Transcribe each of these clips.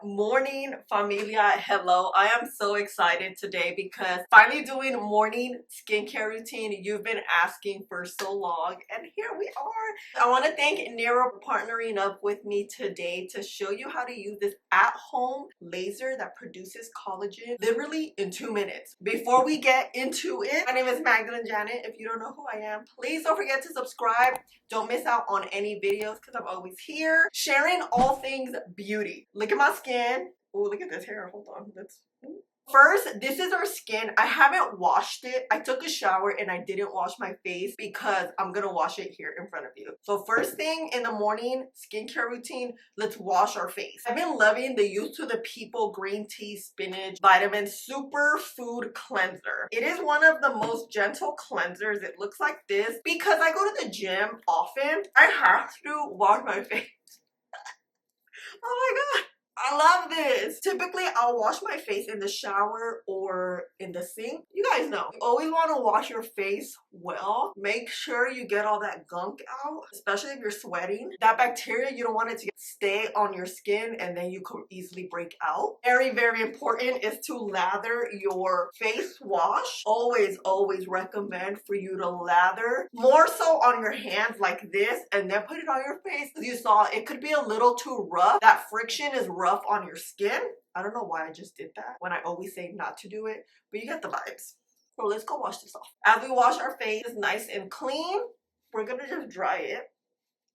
morning, Familia. Hello. I am so excited today because finally doing morning skincare routine. You've been asking for so long, and here we are. I want to thank NIRA for partnering up with me today to show you how to use this at-home laser that produces collagen literally in 2 minutes. Before we get into it, my name is Magdalene Janet. If you don't know who I am, please don't forget to subscribe. Don't miss out on any videos because I'm always here sharing all things beauty. Look at my skin. Oh, look at this hair. Hold on. First, this is our skin. I haven't washed it. I took a shower and I didn't wash my face because I'm gonna wash it here in front of you. So first thing in the morning skincare routine, let's wash our face. I've been loving the Youth to the People green tea spinach vitamin super food cleanser. It is one of the most gentle cleansers. It looks like this because I go to the gym often. I have to wash my face. Oh my god, I love this. Typically, I'll wash my face in the shower or in the sink. You guys know, you always want to wash your face well. Make sure you get all that gunk out, especially if you're sweating. That bacteria, you don't want it to stay on your skin and then you could easily break out. Very, very important is to lather your face wash. Always recommend for you to lather more so on your hands like this and then put it on your face. As you saw, it could be a little too rough. That friction is rough on your skin. I don't know why I just did that when I always say not to do it, but you get the vibes. So let's go wash this off. As we wash our face nice and clean, we're gonna just dry it.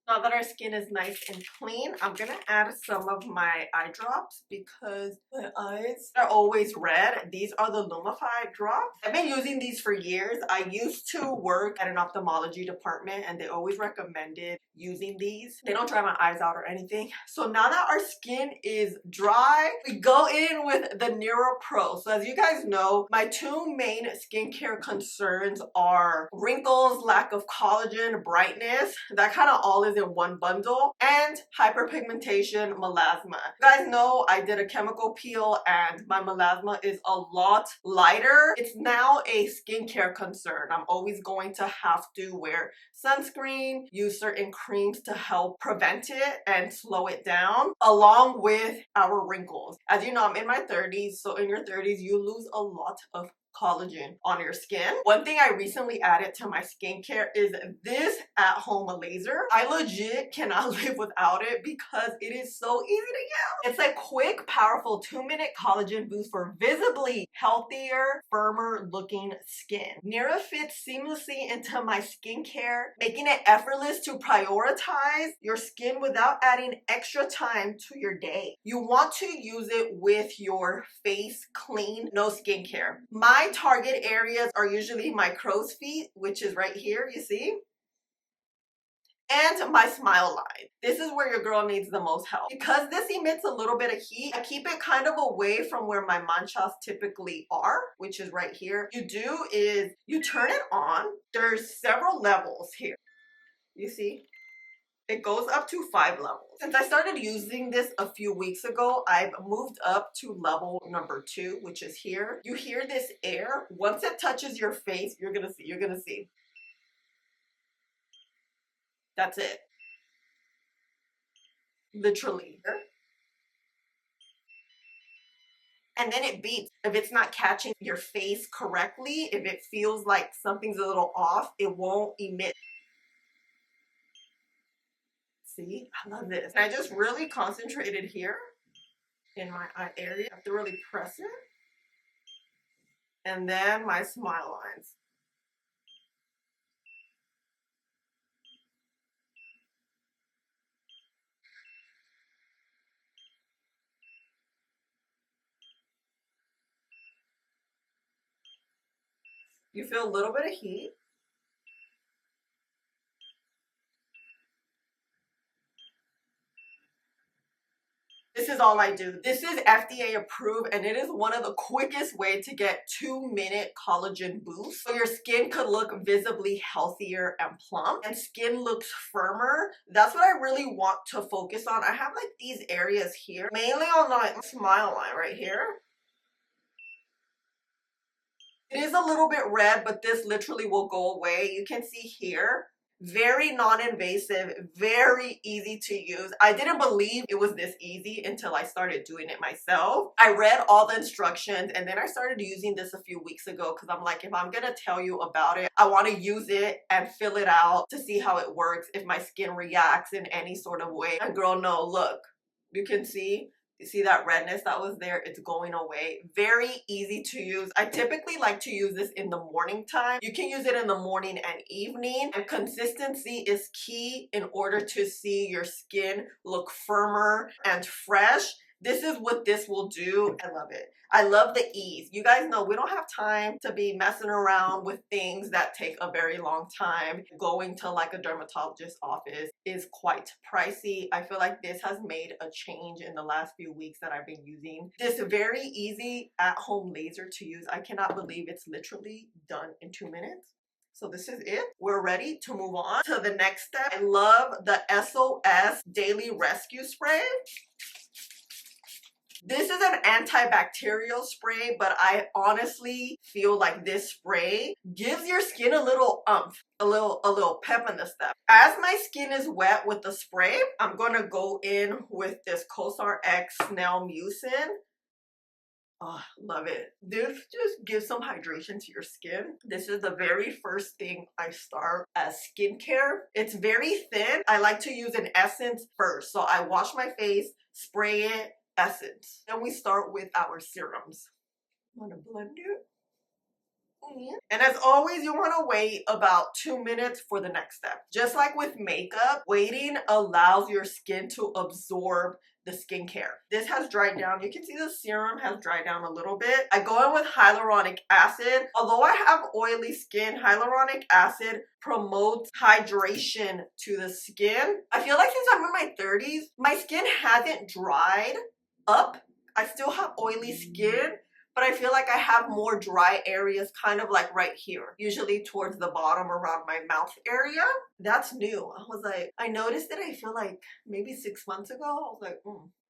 Now that our skin is nice and clean, I'm gonna add some of my eye drops because my eyes are always red. These are the Lumify drops. I've been using these for years. I used to work at an ophthalmology department and they always recommended using these. They don't dry my eyes out or anything. So now that our skin is dry, we go in with the NIRA Pro. So as you guys know, my two main skincare concerns are wrinkles, lack of collagen, brightness. That kind of all is in one bundle, and hyperpigmentation, melasma. You guys know I did a chemical peel and my melasma is a lot lighter. It's now a skincare concern. I'm always going to have to wear sunscreen, use certain creams to help prevent it and slow it down, along with our wrinkles. As you know, I'm in my 30s, so in your 30s you lose a lot of collagen on your skin. One thing I recently added to my skincare is this at-home laser. I legit cannot live without it because it is so easy to use. It's a quick, powerful 2-minute collagen boost for visibly healthier, firmer looking skin. NIRA fits seamlessly into my skincare, making it effortless to prioritize your skin without adding extra time to your day. You want to use it with your face clean, no skincare. My target areas are usually my crow's feet, which is right here, you see? And my smile line. This is where your girl needs the most help. Because this emits a little bit of heat, I keep it kind of away from where my manchas typically are, which is right here. You do is you turn it on. There's several levels here. You see? It goes up to 5 levels. Since I started using this a few weeks ago, I've moved up to level number 2, which is here. You hear this air. Once it touches your face, you're gonna see. That's it. Literally. And then it beeps. If it's not catching your face correctly, if it feels like something's a little off, it won't emit. See, I love this. And I just really concentrated here in my eye area. I have to really press it. And then my smile lines. You feel a little bit of heat. This is all I do. This is FDA approved and it is one of the quickest way to get 2-minute collagen boost. So your skin could look visibly healthier and plump and skin looks firmer. That's what I really want to focus on. I have like these areas here, mainly on my smile line right here. It is a little bit red, but this literally will go away. You can see here Very non-invasive, very easy to use. I didn't believe it was this easy until I started doing it myself. I read all the instructions and then I started using this a few weeks ago because I'm like, if I'm gonna tell you about it, I want to use it and fill it out to see how it works, if my skin reacts in any sort of way. And girl, no, look, you can see. You see that redness that was there? It's going away. Very easy to use. I typically like to use this in the morning time. You can use it in the morning and evening. And consistency is key in order to see your skin look firmer and fresh. This is what this will do. I love it. I love the ease. You guys know we don't have time to be messing around with things that take a very long time. Going to like a dermatologist's office is quite pricey. I feel like this has made a change in the last few weeks that I've been using this very easy at-home laser to use. I cannot believe it's literally done in 2 minutes. So this is it. We're ready to move on to the next step. I love the SOS Daily Rescue Spray. This is an antibacterial spray, but I honestly feel like this spray gives your skin a little umph, a little pep in the step. As my skin is wet with the spray, I'm gonna go in with this Cosar X Snail Mucin. Oh, love it. This just gives some hydration to your skin. This is the very first thing I start as skincare. It's very thin. I like to use an essence first. So I wash my face, spray it, essence. Then we start with our serums. I'm gonna blend it. And as always, you want to wait about 2 minutes for the next step. Just like with makeup, waiting allows your skin to absorb the skincare. This has dried down. You can see the serum has dried down a little bit. I go in with hyaluronic acid. Although I have oily skin, hyaluronic acid promotes hydration to the skin. I feel like since I'm in my 30s, my skin hasn't dried up. I still have oily skin, but I feel like I have more dry areas kind of like right here, usually towards the bottom around my mouth area. That's new. I was like, I noticed it, I feel like maybe 6 months ago. I was like,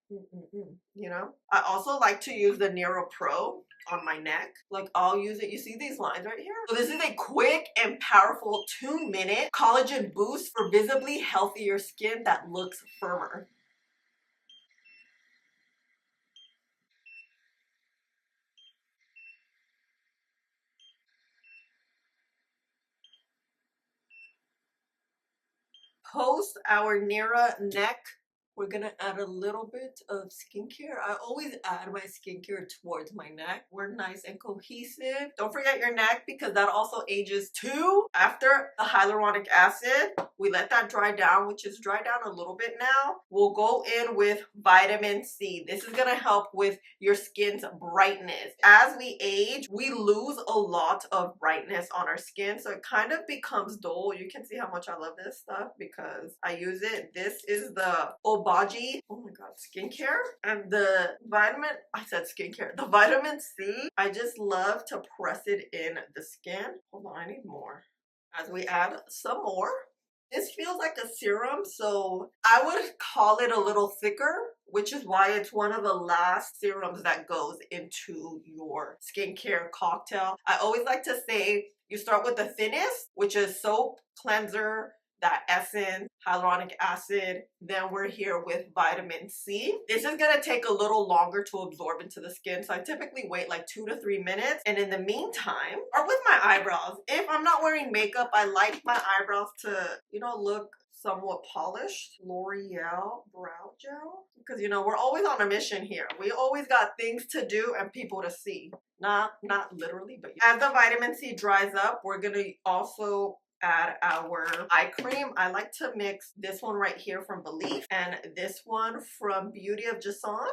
you know? I also like to use the NIRA Pro on my neck. Like I'll use it. You see these lines right here? So this is a quick and powerful 2-minute collagen boost for visibly healthier skin that looks firmer. Post our NIRA neck, we're gonna add a little bit of skincare. I always add my skincare towards my neck. We're nice and cohesive. Don't forget your neck because that also ages too. After the hyaluronic acid, we let that dry down, which is dry down a little bit now. We'll go in with vitamin C. This is gonna help with your skin's brightness. As we age, we lose a lot of brightness on our skin, so it kind of becomes dull. You can see how much I love this stuff because I use it. This is the Obagi, oh my god, skincare. And the the vitamin C, I just love to press it in the skin. Hold on, I need more. As we add some more, this feels like a serum, so I would call it a little thicker, which is why it's one of the last serums that goes into your skincare cocktail. I always like to say you start with the thinnest, which is soap, cleanser, that essence, hyaluronic acid. Then we're here with vitamin C. This is gonna take a little longer to absorb into the skin, so I typically wait like 2 to 3 minutes. And in the meantime, or with my eyebrows, if I'm not wearing makeup, I like my eyebrows to, you know, look somewhat polished. L'Oreal brow gel, because you know we're always on a mission here. We always got things to do and people to see. Not literally, but as the vitamin C dries up, we're gonna also add our eye cream. I like to mix this one right here from Belief and this one from Beauty of Jason.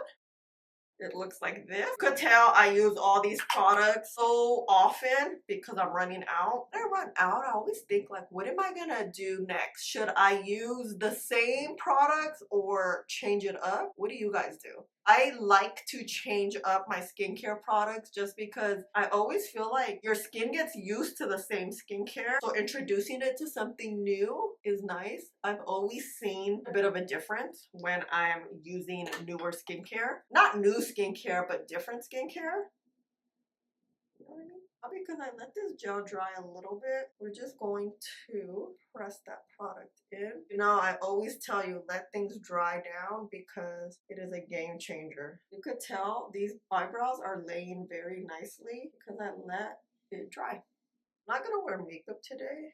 It looks like this. You could tell I use all these products so often because I'm running out. When I run out, I always think like, what am I gonna do next? Should I use the same products or change it up? What do you guys do? I like to change up my skincare products just because I always feel like your skin gets used to the same skincare. So introducing it to something new is nice. I've always seen a bit of a difference when I'm using newer skincare. Not new skincare, but different skincare. You know what I mean? Because I let this gel dry a little bit, we're just going to press that product in. You know, I always tell you, let things dry down because it is a game changer. You could tell these eyebrows are laying very nicely because I let it dry. I'm not gonna wear makeup today.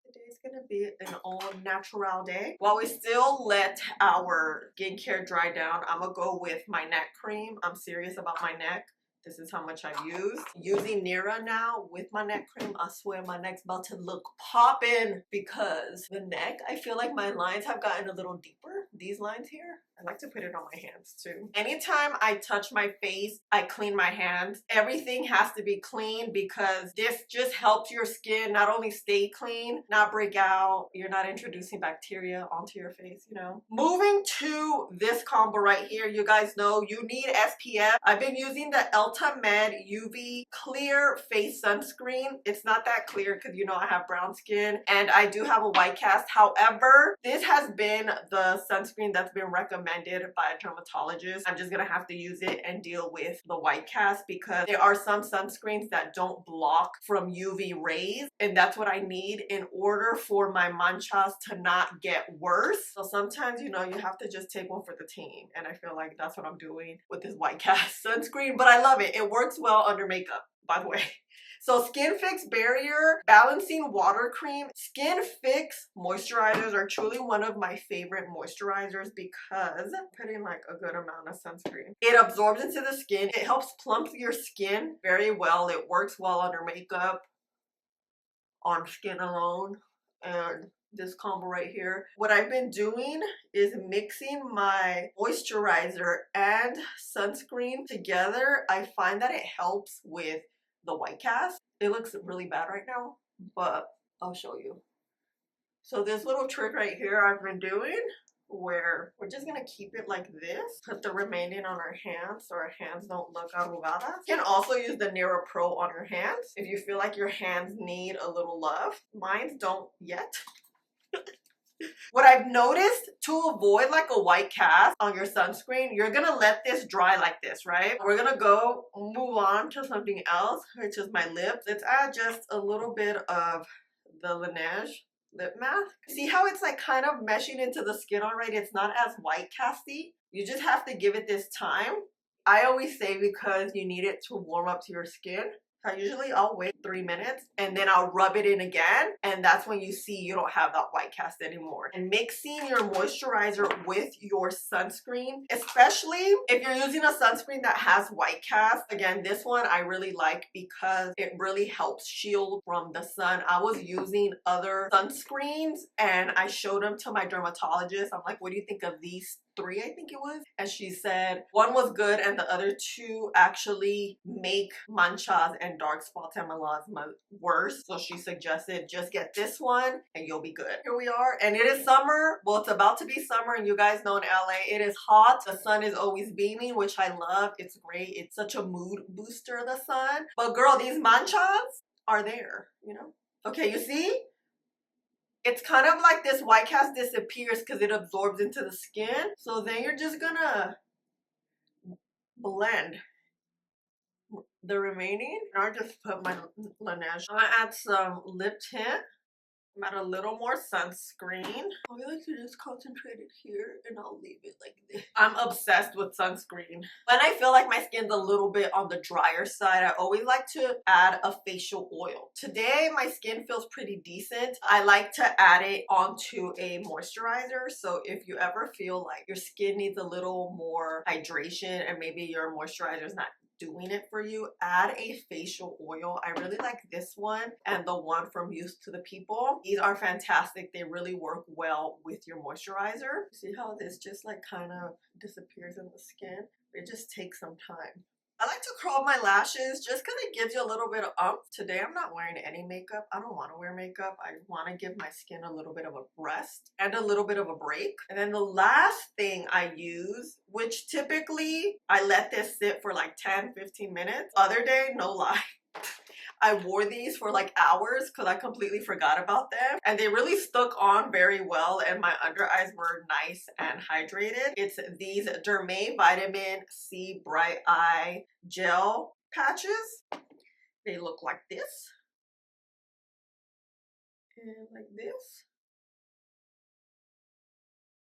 Today's gonna be an all natural day. While we still let our skincare dry down, I'm gonna go with my neck cream. I'm serious about my neck. This is how much I've used. Using NIRA now with my neck cream, I swear my neck's about to look poppin' because the neck, I feel like my lines have gotten a little deeper. These lines here, I like to put it on my hands too. Anytime I touch my face, I clean my hands. Everything has to be clean because this just helps your skin not only stay clean, not break out, you're not introducing bacteria onto your face, you know. Moving to this combo right here, you guys know you need SPF. I've been using the Ulta Med UV Clear Face Sunscreen. It's not that clear because you know I have brown skin and I do have a white cast. However, this has been the sunscreen that's been recommended by a dermatologist. I'm just gonna have to use it and deal with the white cast because there are some sunscreens that don't block from UV rays, and that's what I need in order for my manchas to not get worse. So sometimes, you know, you have to just take one for the team, and I feel like that's what I'm doing with this white cast sunscreen, but I love it. It works well under makeup, by the way. So Skin Fix Barrier Balancing Water Cream. Skin Fix moisturizers are truly one of my favorite moisturizers because I'm putting like a good amount of sunscreen. It absorbs into the skin. It helps plump your skin very well. It works well under makeup, on skin alone, and this combo right here. What I've been doing is mixing my moisturizer and sunscreen together. I find that it helps with the white cast. It looks really bad right now, but I'll show you. So this little trick right here I've been doing, where we're just gonna keep it like this, put the remaining on our hands so our hands don't look arrugadas. You can also use the NIRA Pro on your hands if you feel like your hands need a little love. Mine don't yet. What I've noticed, to avoid like a white cast on your sunscreen, you're gonna let this dry like this, right? We're gonna move on to something else, which is my lips. Let's add just a little bit of the Laneige lip mask. See how it's like kind of meshing into the skin already? It's not as white casty. You just have to give it this time. I always say because you need it to warm up to your skin. I'll wait 3 minutes and then I'll rub it in again, and that's when you see you don't have that white cast anymore. And mixing your moisturizer with your sunscreen, especially if you're using a sunscreen that has white cast. Again, this one I really like because it really helps shield from the sun. I was using other sunscreens and I showed them to my dermatologist. I'm like, what do you think of these 3, I think it was? And she said one was good and the other 2 actually make manchas and dark spots and melasma worse. So she suggested just get this one and you'll be good. Here we are, and it is summer. Well, it's about to be summer, and you guys know in LA it is hot. The sun is always beaming, which I love. It's great. It's such a mood booster, the sun. But girl, these manchas are there, you know? Okay, you see? It's kind of like this white cast disappears because it absorbs into the skin. So then you're just gonna blend the remaining. And I'll just put my Laneige. I'm gonna add some lip tint. I'm add a little more sunscreen. I like to just concentrate it here and I'll leave it like this. I'm obsessed with sunscreen. When I feel like my skin's a little bit on the drier side, I always like to add a facial oil. Today, my skin feels pretty decent. I like to add it onto a moisturizer. So if you ever feel like your skin needs a little more hydration and maybe your moisturizer is not doing it for you, add a facial oil. I really like this one and the one from Used to the People. These are fantastic. They really work well with your moisturizer. See how this just like kind of disappears in the skin? It just takes some time. I like to curl my lashes just because it gives you a little bit of oomph. Today I'm not wearing any makeup. I don't want to wear makeup. I want to give my skin a little bit of a rest and a little bit of a break. And then the last thing I use, which typically I let this sit for like 10-15 minutes. Other day, no lie, I wore these for like hours because I completely forgot about them, and they really stuck on very well and my under eyes were nice and hydrated. It's these Dermay Vitamin C Bright Eye Gel Patches. They look like this and like this.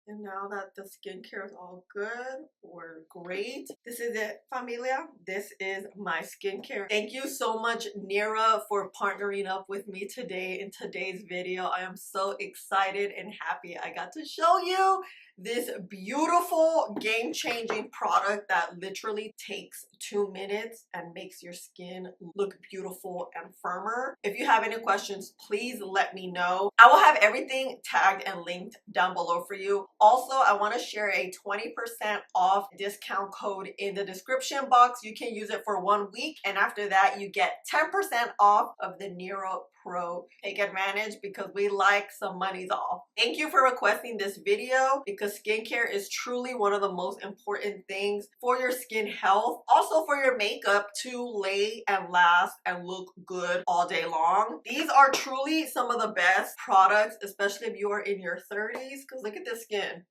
And now that the skincare is all good or great, this is it, Familia. This is my skincare. Thank you so much, NIRA, for partnering up with me today in today's video. I am so excited and happy I got to show you this beautiful game-changing product that literally takes 2 minutes and makes your skin look beautiful and firmer. If you have any questions, please let me know. I will have everything tagged and linked down below for you. Also, I want to share a 20% off discount code in the description box. You can use it for 1 week, and after that you get 10% off of the NIRA Pro. Take advantage because we like some monies off. Thank you for requesting this video because skincare is truly one of the most important things for your skin health. Also for your makeup to lay and last and look good all day long. These are truly some of the best products, especially if you are in your 30s, because look at this skin.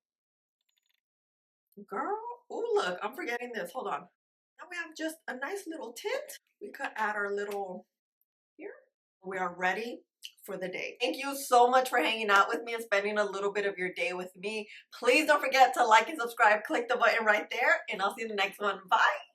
Girl, oh look, I'm forgetting this. Hold on. Now we have just a nice little tint. We could add our little here. We are ready for the day. Thank you so much for hanging out with me and spending a little bit of your day with me. Please don't forget to like and subscribe. Click the button right there, and I'll see you in the next one. Bye.